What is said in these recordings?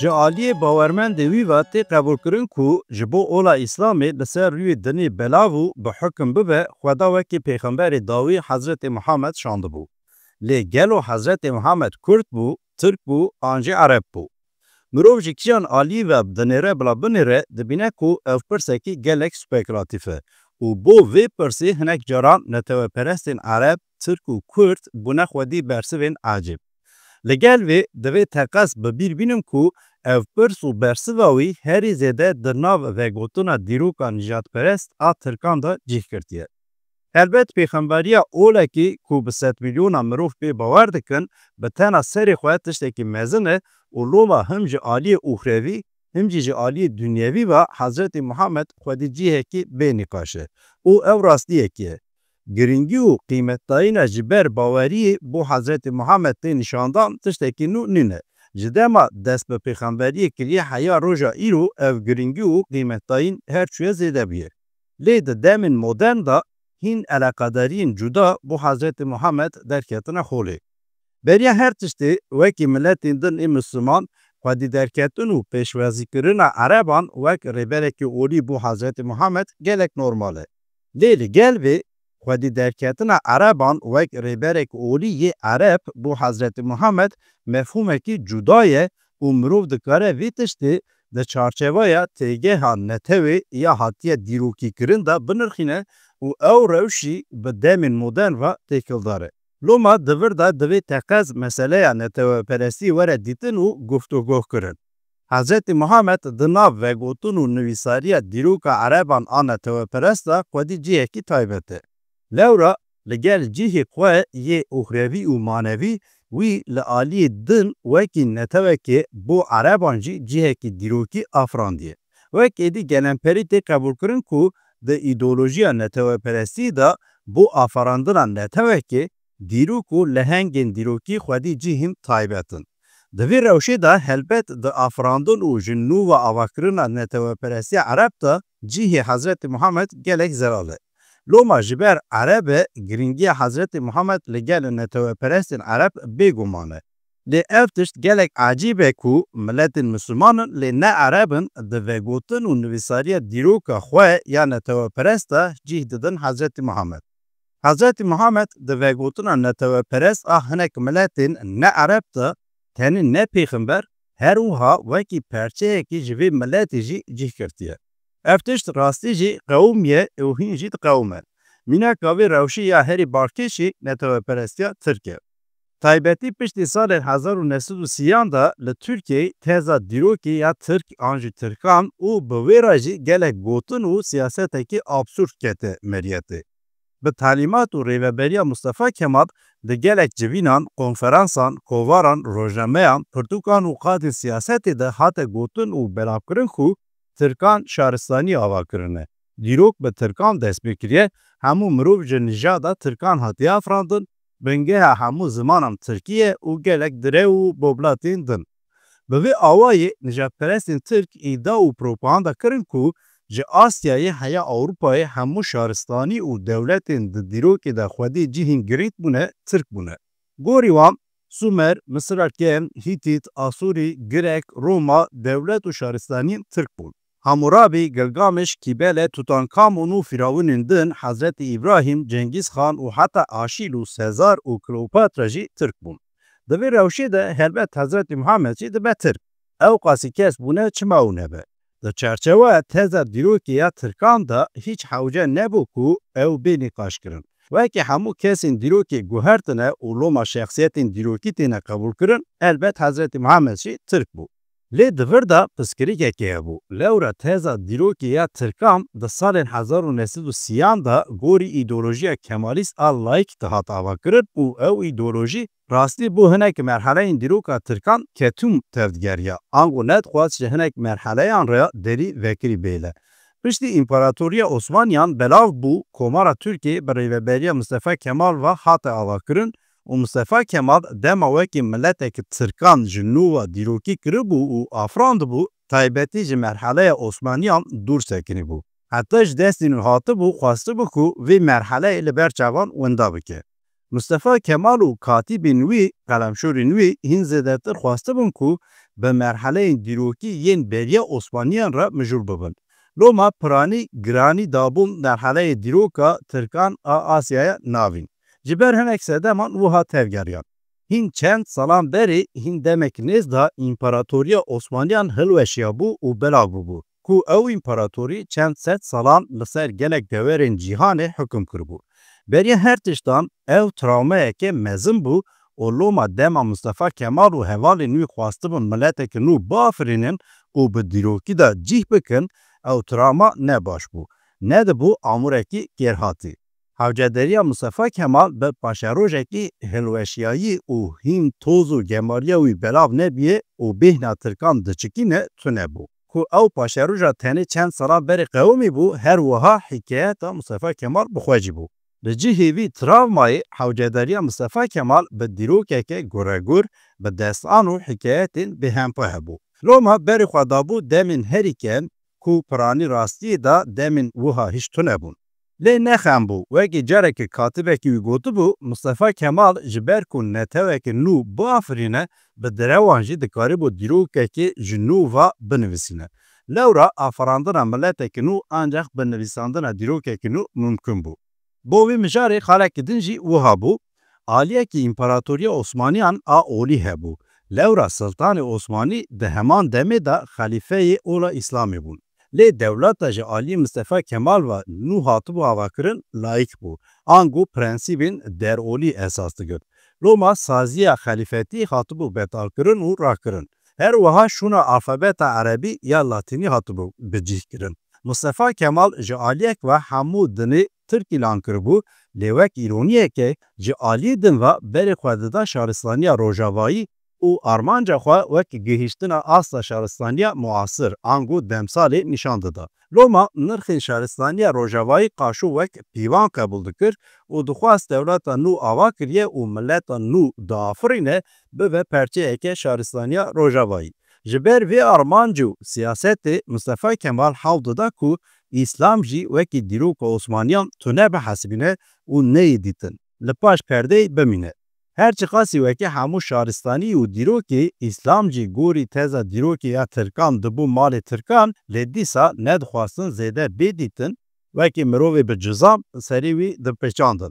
Ji aliyê bawermendê wî ve tê qebûlkirin ku ji bo ola Îslamê li ser rûyê dinê belav û bi hukm bibe, xweda wekî pêxemberê dawî Hezretê Muhammed şandibû. Lê gelo Hezretê Muhammed Kurd bû, Tirk bû, an jî Ereb bû. Mirov ji kîjan aliyî ve dinê re bila binê re dibîne ku ev pirsekî gelek spekülatîf e û bo vê pirsê hinek caran netewperestên Ereb, Tirk û Kurd bûne xwedî bersivên ecêb. Li gel vê divê teqes bi bîr bînin ku ev pirs û bersiva wî herî zêde di nav vegotina dîroka nijadperest a Tirkan de cih kirtiye. Elbet pêxemberiya olekî ku bi 100 milyona mirov pê bawer dikin bi tena serê xwe tiştekî mezin e û loma him ji aliyê uxrevî him jî ji aliyê dunyevî ve Hezretê Muhammed xwedî cihekî bênîqaş e û ew rastiyekî ye. Giringî û qîmetdayîna ji ber baweriyê bo Hezretê Muhammed tê nîşandan tiştekî nû nîne. Ji dema dest bi pêxemberiyê kiriye heya roja îro ev giringî û qîmetdayîn her çuye zêde bûye. Lê di demên modern da hîn eleqedariyên cuda bo Hezretê Muhammed derketine holê. Beriya her tiştê wekî milletên din ê Misliman xwedî derketin û pêşwazîkirina Ereban wek rêberekî olî bo Hezretê Muhammed gelek normal e. Lê li gel vê xwedî derketina Ereban wek rêberek olî yê Ereb bo Hezretê Muhammed mefhûmekî cuda ye û mirov dikare vê tiştê di çarçeveya têgeha netewê ya hatiye dîrokîkirin de binirxîne û ew rewşî bi demên modern ve têkildar e. Loma di vir de divê teqez meseleya netewperestî were dîtin û guftûgoh kirin. Hezretê Muhammed di nav vegotin û nivîsariya dîroka Ereban a netewperest de xwedî cihekî taybet e. Lewra li gel cihê xwe yê uxrevî û manevî wî li aliyê din wekî netewekê bo Ereban jî cihekî dîrokî afrandiye. Wek êdî gelemperî tê qebûlkirin ku di îdeolojiya netewperestî de bo afarandina netewekê dîrok û lehengên dîrokî xwedî cihên taybetin. Di vê rewşê de helbet di afirandin û ji nû ve avakirina netewperestiya Ereb de cihê Hezretê Muhammed gelek zelal e. Loma ji ber Erebê giringiya Hezretê Muhammed li gel netewperestên Ereb bêguman e. Lê ev tişt gelek ecîb e ku milletên Mislimanin lê ne Erebin di vegotin û nivîsariya dîroka xwe ya netewperest de cih didin Hezretê Muhammed. Hezretê Muhammed di vegotina netewperest a hinek milletên ne Ereb de tenê ne pêxember her wiha wekî perçeyekî ji vê milletê jî cih kirtiye. Ev tişt rastî jî qewm ye û hîn jî diqewme. Mînaka vê rewşî ya herî barkêşî netewperestiya Tirk e. Taybetî piştî salên 1930 de li Tirkiyeyê teza dîrokê ya Tirk an jî Tirkan û bi wê re jî gelek gotin û siyasetekî absûrd kete meriyetê. Bi talîmat û rêveberiya Mustefa Kemal di gelek civînan, konferansan, kovaran, rojnameyan, pirtûkan û qadên siyasetê de hate gotin û belavkirin ku Tirkan şaristanî ava kirine. Dîrok bi Tirkan dest pê kiriye, hemû mirov ji nijada Tirkan hatiye afirandin, bingeha hemû zimanan Tirkiye û gelek dirêw û boblatên din. Bi vê awayê nijadperestên Tirk îda û propaganda kirin ku ji Asyayê heya Ewropayê hemû şaristanî û dewletên di dîrokê de xwedî cihên girîng bûne Tirk bûne. Gorî wan Sumer, Misirarken, Hitit, Asurî, Girek, Roma dewlet û şaristaniyên Tirk bûn. Hammurabî, Gilgameş, Kîbele, Tutankamon û Firavûnên din, Hezretê İbrahîm, Cengîzxan û heta Aşîl û Sezar û Kleopatra jî Tirk bûn. Di vê rewşê de helbet Hezretê Muhammed jî dibe Tirk. Ew qasî kes bûne çima ew nebe. Di çerçeveya teza dîrokê ya Tirkan de hiç hewce nebû ku ew bênîqaş kirin. Wekî hemû kesên dîrokê guhertine û loma şexsiyetên dîrokî têne qebûlkirin, elbet Hezretê Muhammed jî Tirk bû. Lê di vir de piskirîkekê hebû. Lewra teza dîrokê ya Tirkan di salên 1930 de gorî îdeolojiya Kemalîst a laîk de hat avakirin û ew îdeolojî rastî bo hinek merheleyên dîroka Tirkan ketûm tevdigeriya. Ango nedixwast ji hinek merheleyan re derî vekirî bêle. Piştî İmparatoriya Osmaniyan belav bû komara Tirkiyê bi rêveberiya Mustefa Kemal ve hate avakirin û Mustefa Kemal dema wekî milleteke Tirkan ji nû ve dîrokî kiribû û afrandibû, taybetî ji merheleya Osmaniyan dûr sekinîbû. Heta ji destên wî hatibû xwastibû ku vê merheleyê li ber çavan winda bike. Mustefa Kemal û katîbên wî, qelemşorên wî hîn zêdetir xwastibûn ku به مرحله دیروکی یین بریه عثمانیان را مجور ببن. لوما پرانی گرانی دابون مرحله دیروکا ترکان آسیای ناوین. جبر هنک سدمان وها تفگریان. هین چند سالان بری هین دمک نزدا امپراتوریا عثمانیان هلوشیا بو و بلاگ بو. کو او امپراتوری چند ست سالان لسر گلک دورین جیهان حکم کربو. بری هر تشتان او تراومه که مزم بو و لوما دما مصطفی کمال و حوال نوی خواسته بون ملت که نو بافرینن و به دیروکی دا جیح بکن او تراما نباش بو. نده بو آمورکی گرهاتی. حوجدریا مصطفی کمال به پاشروژکی هلوشیایی و هین توز و گماریوی بلاو نبیه و بهنا ترکان دچکینه تونه بو. کو او پاشروژا تنه چند سالا بری قومی بو هر وها حکایت مصطفی کمال بخواجی بو. لجهوی تراومای حوجدریا مصطفی کمال به دیروکه که گورگور به دستان و حکایتین به همپاه بو. لوما بری خدابو دمین هریکن کو پرانی راستی دا دمین وها هشتونه بون. لی نخم بو وکی جاره که کاتبه که وی گوتو بو مصطفی کمال جبر کن نتوه که نو بافرینه به دروانجی دکاری بو دیروکه که جنووا بنویسینه. لورا آفراندن ملت که نو انجاق بنویساندن دیروکه که نو ممکن بو. بوی مجاری خالق دنجی وها بو آلیه که امپراتوریا عثمانیان اولی هبو. لورا سلطان عثمانی ده همان دمه دا خلیفه اولا اسلامی بون. لی دولت جه آلی مصطفی کمال و نو هاتبو آواکرن لایک بو. آنگو پرنسیبین در اولی اساس دگرد. لوما سازی خلیفتی هاتبو بتال کرن و را کرن. هر وها شونا الفابت عربی یا لاتینی هاتبو بجیه کرن. مصطفی کمال جه آلیک و همو دنی ترکی لان کربو. لیوک ایرونیه که جه آلی دن و بری خوددا شهرستانی روژاوایی او آرمانجا خوا وک گهیشتنا آستا شهرستانی معاصر آنگو دمسالی نشان داده. لوما نرخ شهرستانی روژاوایی قاشو وک پیوان قبول دکر و دخواست دولت نو آوا کریه و ملت نو دافرینه به پرچه اکه شهرستانی روژاوایی. جبر وی آرمانجو سیاست مصطفی کمال حاول داده که اسلام جی وکی دیروک عثمانیان تونه به حسبینه و نی دیتن. لپاش پرده بمینه. هرچی خاصی وکی همو شهرستانی و دیروکی اسلام جی گوری تزا دیروکی یا ترکان دبو مال ترکان لدیسا ندخواستن زیده بیدیتن وکی مروی به جزام سریوی ده پچاندن.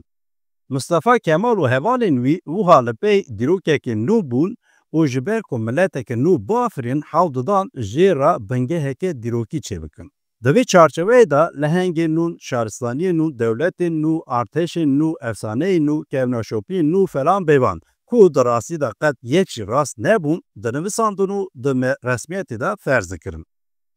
مصطفی کمال و حوالین وی وها لپی دیروکی که نو بون و جبر که ملت که نو بافرین حال دادان جیر را بنگه که دیروکی چه بکن. دوی چارچوه دا لهنگ نون، شهرستانی نون، دولت نون، ارتش نون، افسانه نون، کهناشوپی نون فلان بیوان. کو دراسی دا قد یک راست نبون دنویساندنو دم رسمیتی دا فرض کرن.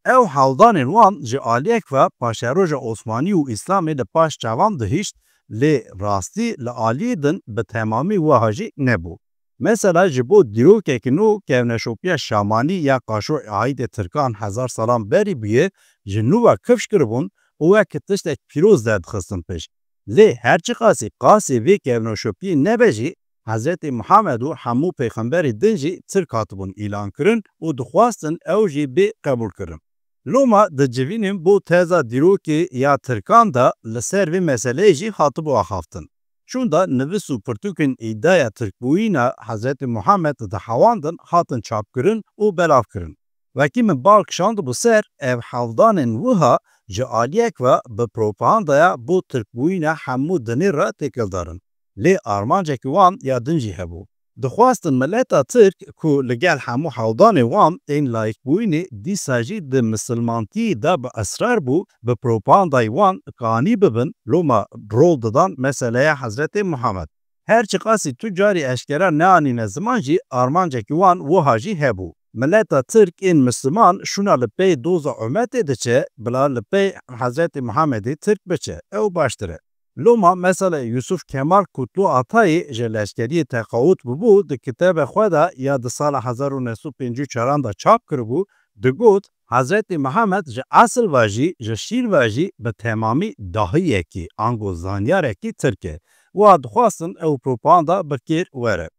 او حالدان وان جه آلیک و پاشروژ عثمانی و اسلامی ده پاش جوان دهیشت لی راستی لآلی دن به تمامی وحاجی نبو. مثلا جبو دیروکه که نو کهناشوپی شامانی یا قاشو عاید ترکان 1000 سالان بری بیه جنوبا کفش کربون اوه که تشتک پیروز داد خستن پیش. لی هرچی قاسی وی کهناشوپی نبجی حضرت محمد و همو پیغمبری دنجی ترکاتبون اعلان کرن و دخواستن او جی بی قبول کرن. لوما د جوینیم بو تزا دیروکی یا ترکان دا لسر وی مسئله جی خاطبو آخافتن. چون دا نویس و پرتوکن ایدای ترکبوینا حضرت محمد دا حواندن خاطن چاپ کرن و بلاف کرن. وکی من بالک شاند بو سر او حالدانن وها جه آلیک و به پروپاندایا بو ترکبوینا همو دنی را تکل دارن. لی آرمانجک وان یا دنجی هبو. دخواستن ملتا ترک کو لگل همو حالدان وان این لایک بوینی دی ساجی د مسلمانتی دا به اسرار بو به پروپاندای وان قانی ببن لوما رول دادن مسئله حضرت محمد. هرچی قاسی تجاری اشکره نانی نزمان جی آرمانجک وان وحاجی هبو. ملتا ترک این مسلمان شونا لپی دوز عمت دچه بلا لپی حضرت محمد ترک بچه او باشتره. لوما مثلا یوسف کمال کتلو آتایی جلشگری تقاوت ببود ده کتاب خدا یا ده سال 1954 دا چاپ کربو ده گوت حضرت محمد جه اصل واجی جه شیر واجی به تمامی داهی اکی آنگو زانیار اکی ترکه و ادخواستن او پروپاندا بکیر وره.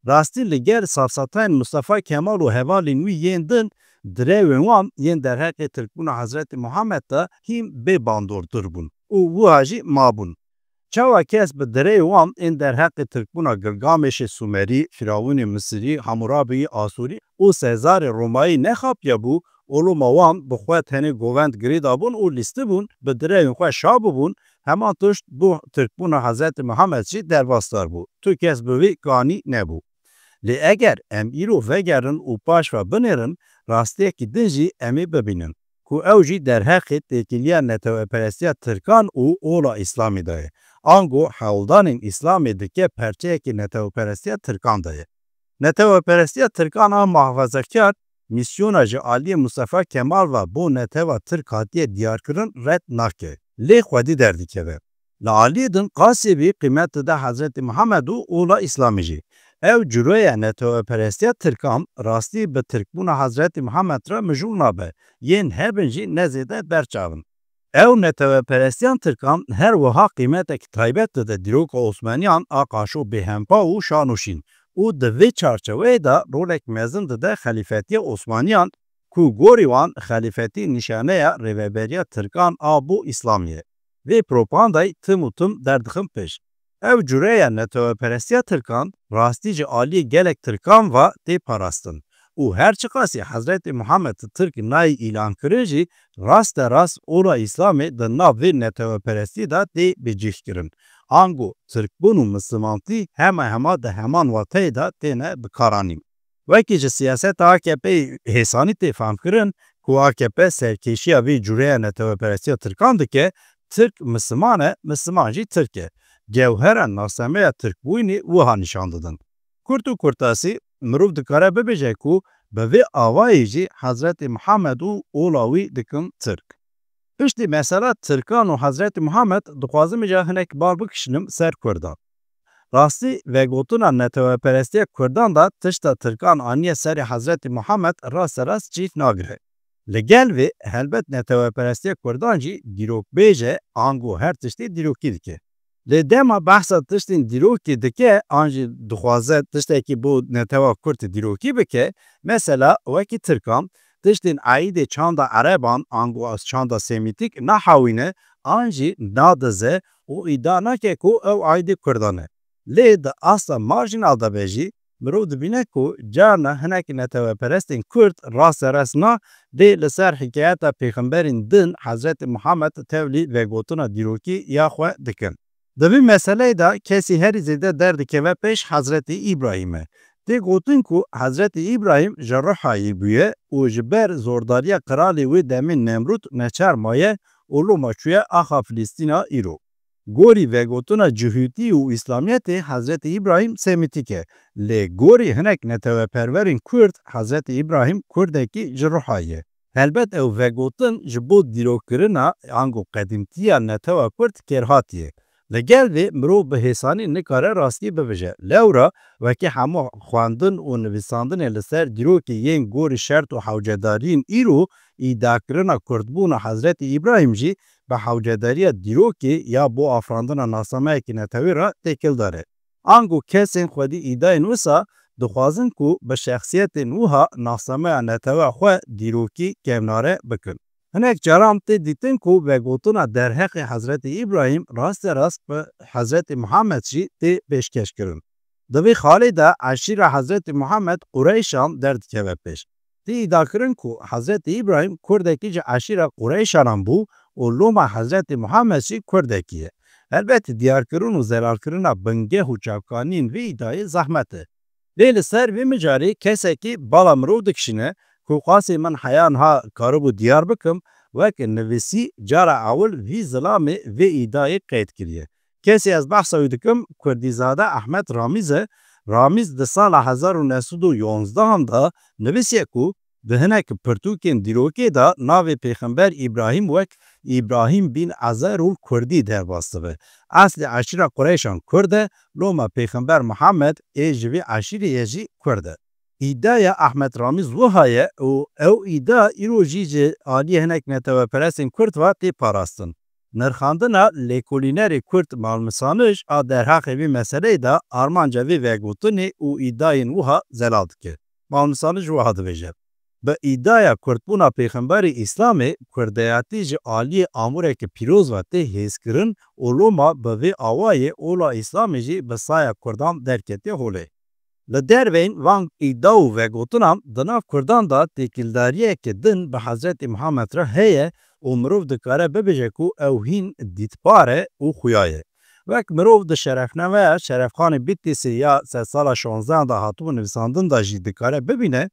راستی لگر سافساتین مصطفی کمال و حوالی نوی یندن دره وان ین در حق ترکبون حضرت محمد تا هم به باندور دربون و وحاجی مابون. Çawa kes bi derê wan ên derheqê Tirkbûna Gilgameşê Sumerî, Firavûnê Misirî, Hamurabî Asûrî û Sezarê Romayî nexapiye bû, olûma wan bi xwe tenê govend girê dabûn û lîstibûn, bi dirêyên xwe şa bibûn, heman tişt bu Tirkbûna Hezretî Mihemed jî derbasdar bû. Tu kes bi wê kanî nebû. Lê eger em îro vegerin û paş ve binêrin, rastiyekî din jî em ê bibînin ku ew jî derheqê têkiliya netewperestiya Tirkan û ola İslamê de ye. Ango hewldanên İslamê dike perçeyekî netewperestiya Tirkan de ye. Netewperestiya Tirkan a mahfezekar, misyona ji aliyê Mustefa Kemal ve bu netewa Tirk hatiye diyarkirin red nake. Lê xwedî derdikeve. Li aliyê din qasîbî qîmet dide Hezretî Mihemed û ola İslamê jî. Ew ciroya netewperestiya Tirkan rastî bi Tirkbûna Hezretî Mihemed re mijûl nabe, yên hebin jî nezêde berçavin. Ew netewperestiyan Tirkan her wiha qîmetekî taybet dide dîroka Osmaniyan a qaşo bêhempa û şanûşîn û di vê çarçeveyê de rolek mezin dide xelîfetiya Osmaniyan ku gorî wan xelîfetî nîşaneya rêveberiya Tirkan a bû İslamê ye. Vê propagandayê tim û tim derdixin pêş. Ev ciroya netewperestiya Tirkan rastî ji aliyê gelek Tirkan ve tê parastin û her çi qasî Hezretî Mihemed Tirk nayê îlan kirin jî rast rast ola İslamê di nav vê netewperestî de tê bicih Ango Tirkbûn û Mislimantî hema di heman wateyê de têne bikaranîn. Wekî ji siyaseta AKP'yê hêsanî tê famkirin ku AKP serkêşiya vê ciroya netewperestiya Tirkan dike, Tirk Misliman e, Misliman jî Tirk e. Cewhera nasemeya Tirkbûnê wiha nîşan didin. Kurt û kurtasî mirov dikare bibêje ku bi vê awayê jî Hezretî Mihemed û ola wî dikin Tirk. Piştî mesela Tirkan û Hezretî Mihemed dixwazim îja hinek bar bikişinim ser Kurdan. Rastî vegotina netewperestiya Kurdan da tişta Tirkan aniye serê Hezretî Mihemed rast cîv nagire. Li gel vê helbet netewperestiya Kurdan jî dîrokbêj e, ango her tiştî dîrokî dike. Lê dema behsa tiştên dîrokî dike, an jî dixwaze tiştekî bu netewa Kurd dîrokî bike, mesela wekî Tirkan tiştên aîdê çanda Ereban ango çanda Semîtîk nahewîne, an jî nadize û îdia nake ku ew aîdê Kurdan e. Lê di asla marjinal de be jî mirov dibîne ku carna hinekî netewperestên Kurd rast na dê li ser hikayeta pêxemberên din Hezretî Mihemed tevlî vegotina dîrokî ya xwe dikin. Di vî meseleyê de kesî herî zêde derdikeve pêş Hezretî İbrahîm e. Tê gotin ku Hezretî İbrahîm ji Rihayê bûye û ji ber zordariya kralê wê demê Nemrûd neçar maye û loma çûye axa Filîstîna îro. Gorî vegotina cihûtî û İslamiyetê Hezretî İbrahîm semîtîk e. Lê gorî hinek neteweperwerên Kurd Hezretî İbrahîm Kurdekî ji Rihayê ye. Helbet ew vegotin ji bo dîrokkirina ango qedîmtiya netewa Kurd kêrhatiye. Li gel vê mirov bi hêsanî nikare rastî bibêje. Lewra wekî hemû xwendin û nivîsandinê li ser dîrokê yên gorî şert û hewcedariyên îro îdiakirina Kurdbûna Hezretî İbrahîm jî bi hewcedariya dîrokê ya bo afirandina nasameyekî netewê re têkildar e. Ango kesên xwedî îdayên wisa dixwazin ku bi şexsiyetên wiha nasameya netewa xwe dîrokî kevnare bikin. Hinek caran tê dîtin ku vegotina derheqê Hezretî İbrahîm rast bi Hezretî Mihemed jî tê pêşkeşkirin. Di vê xalê de eşîra Hezretî Mihemed Qureyşan derdikeve pêş. Tê îdakirin ku Hezretî İbrahîm Kurdekî ji eşîra Qureyşanan bû û loma Hezretî Mihemed jî Kurdekî ye. Elbet diyarkirin û zelalkirina bingeh û çavkaniyên vê îdayê zehmet e. Lê li ser vê micarê kesekî bala mirov dikişîne ku qasê min heya niha karibû diyar bikim, wek nivîsî cara ewil vî zilamê vê îdayê qeyd kiriye. Kesê ez behsa wî dikim Kurdîzade Ehmed Ramîz e. Ramîz di sala 1911 de nivîsiye ku di hinek pirtûkên dîrokê de navê pêxember İbrahîm wek İbrahîm bin Ezerûl Kurdî derbas dibe. Eslê eşîra Qureyşan Kurd e, loma pêxember Mihemed ê ji vê eşîreyê jî Kurd e. İddia Ahmed Ramiz wiha ye û ew îdia îro jî ji aliyê hinek netewperestên Kurd ve tê parastin. Nirxandina lêkolînerê Kurd malmisanij a derheqê vê meseleyê de armanca vê vegotinê û îdayên wiha zelal dike. Malmisanij wiha dibêje. Bi îdaya Kurdbûna Pêxemberê Îslamê Kurdiyatî ji aliyê amûrekî pîroz ve tê hêzkirin û Loma bi vê awayê ola Îslamê jî bi saya Kurdan derketiye holê. Li derveyên van îda û vegotinan di nav Kurdan da têkildariyekê din bi Hezretê Muhamed re heye û mirov dikare bibêje ku ew hîn dîtbar e û xuya ye. Wek mirov di şerefnameya Şerefxanê Bitlisê ya sed sala 16 da hatibû nivîsandin da jî dikare bibîne,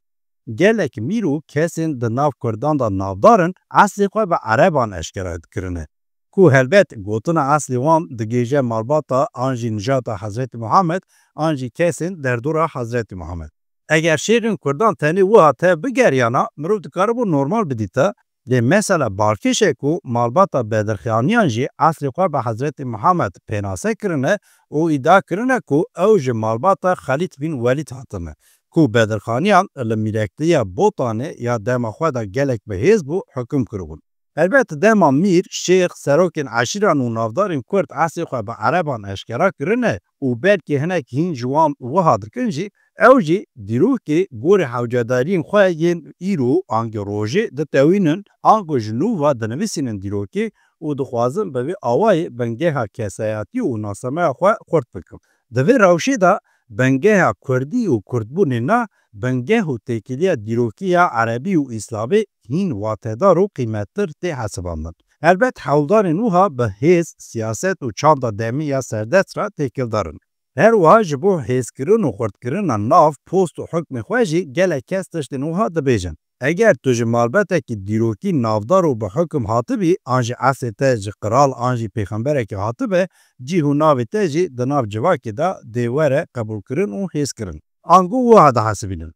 gelek mîr û kesên di nav Kurdan da navdarin eslê xwe bi Ereban eşkere dikirine. Ku helbet gotina eslê wan digêje malbata an jî nijata Hezretê Muhamed an jî kesên derdora Hezretê Muhamed. Eger şêrên Kurdan tenê wiha te bigeriyana mirov dikaribû normal bidîte, lê mesela balkêşê ku malbata bedirxaniyan jî eslê xwe bi Hezretê Muhamed pênase kirine û îdia kirine ku ew ji malbata Xelîd bin Welîd hatine. Ku bedirxaniyan li mîrektiya Botanê ya dema xwe da gelek bihêz bû hukm kiribûn. Elbet dema mîr, şêx, serokên eşîran û navdarên Kurd eslê xwe bi Ereban eşkera kirine û belkî hinek hîn ji wan wiha dikin jî, ew jî dîrokê gorî hewcedariyên xwe yên îro angê rojê ditewînin ango ji nû ve dinivîsînin dîrokê û dixwazin bi vê awayê bengeha kesayatî û nasemeya xwe xurt bikin. Di vê rewşê de bengeha Kurdî û Kurdbûnê na bengeh û têkiliya dîrokiya Erebî û Îslamê hîn watedar û qîmettir tê hesibandin. Elbet hewldarên wiha bi hêz, siyaset û çanda demî ya serdest re têkildarin. Her wiha ji bo hêzkirin û xurtkirina nav, post û hukmê xwe jî gelek kes tiştên wiha dibêjin. Eger tu ji malbetekî dîrokî navdar û bi hukm hatibî, an jî eslê te ji qiral an jî pêxemberekî hatibe, cih û navê te jî di nav civakê de dê were qebûlkirin û hêzkirin. Ango wiha dihesibînin.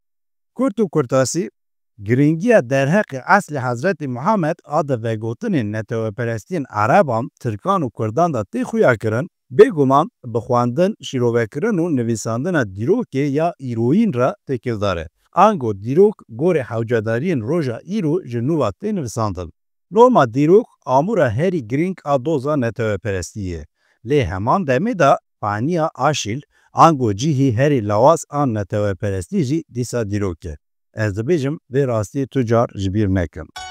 Kurd û Kurtasî girîngiya derheqê eslê Hezretê Muhamed a di vegotinên netewperestiyên Ereban, Tirkan û Kurdan da tê xuya kirin, bêguman bi xwendin, şîrovekirin û nivîsandina dîrokê ya îroyîn re têkildar e. Ango dîrok gorî hewcedariyên roja îro ji nû ve tê nivîsandin. Loma dîrok amûra herî girîng a doza netewperestiyê ye. Lê heman demê de paniya aşîl, ango cihî herî lawaz an netewperestî jî dîsa dîrok e. Ez dibêjim vê rastiyê tu car ji bîr nekin.